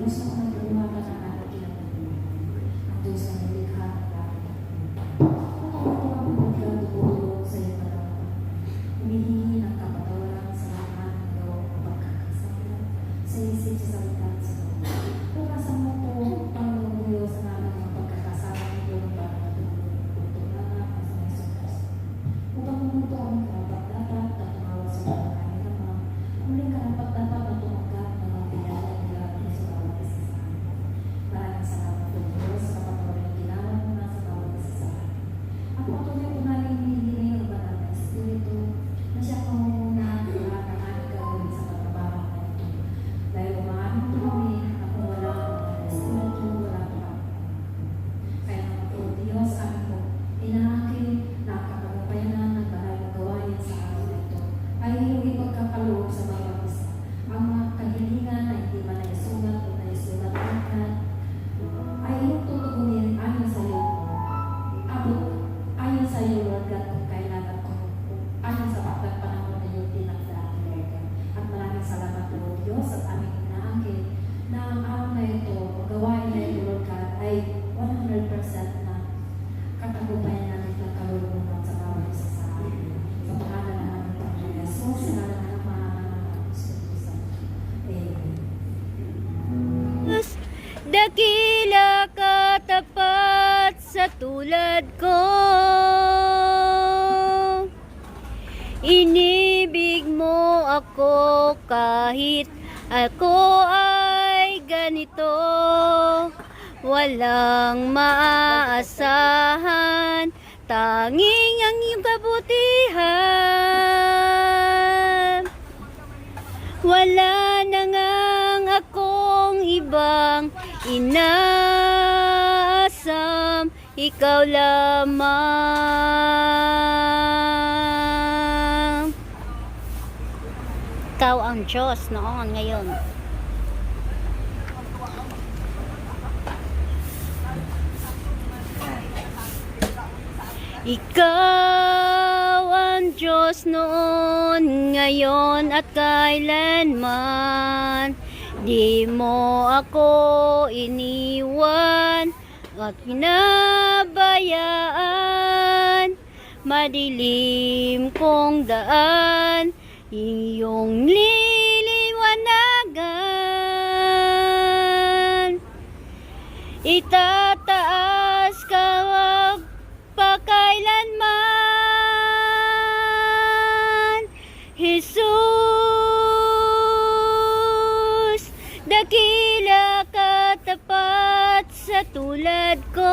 Diyos ako nagluha ka ng ating kinabuhi. Ang Diyos na nilikha ng lahat. Kung ako ang magkatutulog sa iyong kalaman, humihingi ng kapatawaran sa lahat ng iyong pagkakasala, sa isip, sa salita, sa loob. Pukasan mo po, Panginoon Diyos, ang aming mga pagkakasala ng iyong pagkakatulog. Tutulungan ang sa Yesus. Upang pumunto ang karapat-dapat at tumawa sa mga kami naman, muling karapat-dapat na tumanggap ng mga pinala nila sa bawat isa sa amin. Maraming salamat po Diyos sa kapatuloy na ginawa mo na sa bawat isa sa amin. Ang patuloy ko namin hinihingi ng banal na Espiritu na siya pangunguna ng lahat ng aming gagawin sa pagtrabaho na ito. Dahil umaaming po kami na kung wala ang banal na Espiritu, wala po kami. Kaya naman po Diyos, amin po, inaangkin na ang kapagpapayanan ng banal na gawain sa araw na ito ay iyong ipagkakaloob sa bawat isa. Ang mga kahilingan na hindi man naisulat o naisulat agad ay iyong tutugunin ayon sa iyo. Abot ayon sa iyo, Lord God, kung kailan at kung ayon sa bakit panahon na iyong tinagdaan, Lord God. At maraming salamat, Lord Diyos, at aming inaangkin na ang araw na ito, o gawain na ito, Lord God, ay 100% na katagumpayan namin ng kalulunan sa bawat isa sa amin. Sa pangalan ng aming Panginoon Jesus, sa ngalan ng Ama, ng Anak, ng Espiritu Santo. Amen. Dakila katapat sa tulad ko, inibig mo ako kahit ako ay ganito. Walang maaasahan, tanging ang iyong kabutihan. Wala na ngang akong ibang inaasam, ikaw lamang. Ikaw ang Diyos noon, ngayon. Ikaw ang Diyos noon, ngayon at kailanman. Di mo ako iniwan at pinabayaan. Madilim kong daan, iyong liliwanagan. Itataas ka pagkailanman, Jesus. Dakila katapat sa tulad ko.